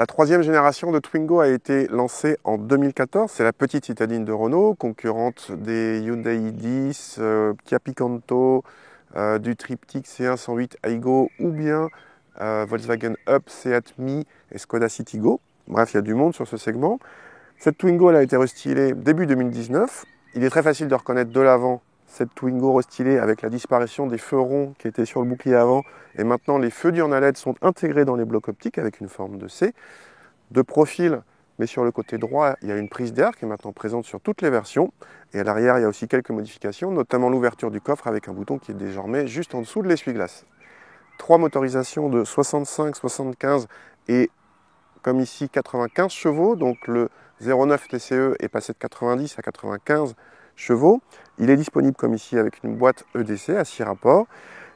La troisième génération de Twingo a été lancée en 2014. C'est la petite citadine de Renault, concurrente des Hyundai i10, Kia Picanto, du triptyque C1 108 Aygo ou bien Volkswagen Up, Seat Mii et Skoda Citigo. Bref, il y a du monde sur ce segment. Cette Twingo elle a été restylée début 2019. Il est très facile de reconnaître de l'avant cette Twingo restylée avec la disparition des feux ronds qui étaient sur le bouclier avant. Et maintenant, les feux diurnes à LED sont intégrés dans les blocs optiques avec une forme de C. De profil, mais sur le côté droit, il y a une prise d'air qui est maintenant présente sur toutes les versions. Et à l'arrière, il y a aussi quelques modifications, notamment l'ouverture du coffre avec un bouton qui est désormais juste en dessous de l'essuie-glace. 3 motorisations de 65, 75 et, comme ici, 95 chevaux. Donc le 09 TCE est passé de 90 à 95 chevaux. Il est disponible comme ici avec une boîte EDC à 6 rapports.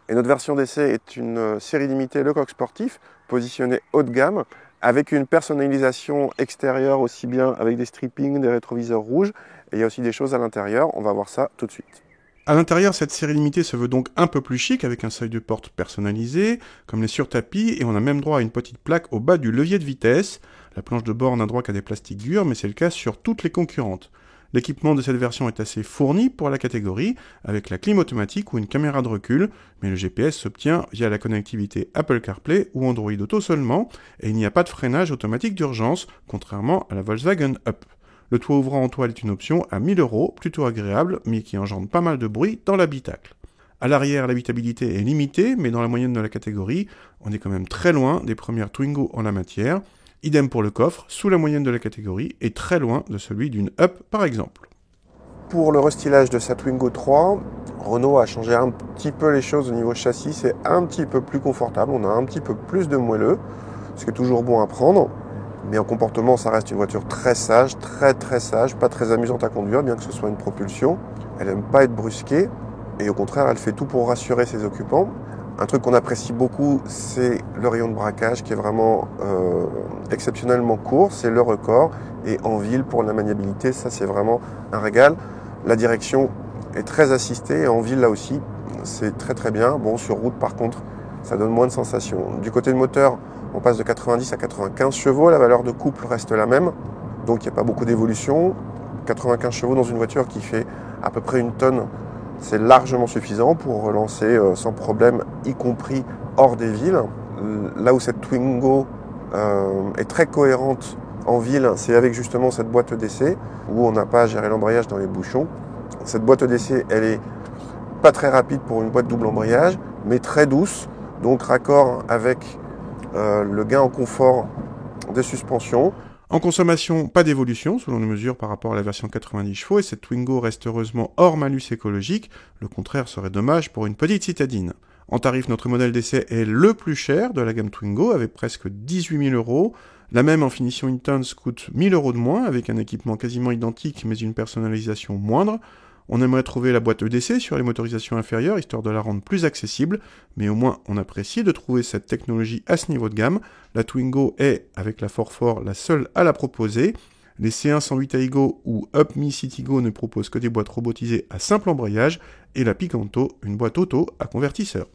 Et notre version d'essai est une série limitée Lecoq Sportif, positionnée haut de gamme, avec une personnalisation extérieure aussi bien avec des strippings, des rétroviseurs rouges. Et il y a aussi des choses à l'intérieur, on va voir ça tout de suite. À l'intérieur, cette série limitée se veut donc un peu plus chic avec un seuil de porte personnalisé, comme les sur-tapis, et on a même droit à une petite plaque au bas du levier de vitesse. La planche de bord n'a droit qu'à des plastiques durs, mais c'est le cas sur toutes les concurrentes. L'équipement de cette version est assez fourni pour la catégorie, avec la clim automatique ou une caméra de recul, mais le GPS s'obtient via la connectivité Apple CarPlay ou Android Auto seulement, et il n'y a pas de freinage automatique d'urgence, contrairement à la Volkswagen Up. Le toit ouvrant en toile est une option à 1000 €, plutôt agréable, mais qui engendre pas mal de bruit dans l'habitacle. À l'arrière, l'habitabilité est limitée, mais dans la moyenne de la catégorie, on est quand même très loin des premières Twingo en la matière. Idem pour le coffre, sous la moyenne de la catégorie, et très loin de celui d'une Up par exemple. Pour le restylage de sa Twingo 3, Renault a changé un petit peu les choses au niveau châssis. C'est un petit peu plus confortable, on a un petit peu plus de moelleux, ce qui est toujours bon à prendre. Mais en comportement, ça reste une voiture très sage, très sage, pas très amusante à conduire, bien que ce soit une propulsion. Elle n'aime pas être brusquée, et au contraire, elle fait tout pour rassurer ses occupants. Un truc qu'on apprécie beaucoup, c'est le rayon de braquage qui est vraiment exceptionnellement court, c'est le record. Et en ville, pour la maniabilité, ça c'est vraiment un régal. La direction est très assistée, et en ville là aussi, c'est très bien. Bon, sur route par contre, ça donne moins de sensations. Du côté du moteur, on passe de 90 à 95 chevaux, la valeur de couple reste la même, donc il n'y a pas beaucoup d'évolution. 95 chevaux dans une voiture qui fait à peu près 1 tonne, c'est largement suffisant pour relancer sans problème, y compris hors des villes. Là où cette Twingo est très cohérente en ville, c'est avec justement cette boîte d'essai, où on n'a pas à gérer l'embrayage dans les bouchons. Cette boîte d'essai, elle est pas très rapide pour une boîte double embrayage, mais très douce, donc raccord avec le gain en confort des suspensions. En consommation, pas d'évolution selon nos mesures par rapport à la version 90 chevaux, et cette Twingo reste heureusement hors malus écologique, le contraire serait dommage pour une petite citadine. En tarif, notre modèle d'essai est le plus cher de la gamme Twingo, avec presque 18 000 €. La même en finition Intense coûte 1 000 € de moins, avec un équipement quasiment identique mais une personnalisation moindre. On aimerait trouver la boîte EDC sur les motorisations inférieures, histoire de la rendre plus accessible, mais au moins on apprécie de trouver cette technologie à ce niveau de gamme. La Twingo est, avec la 4x4, la seule à la proposer. Les C1 108 Aygo ou Up Mii Citigo ne proposent que des boîtes robotisées à simple embrayage, et la Picanto, une boîte auto à convertisseur.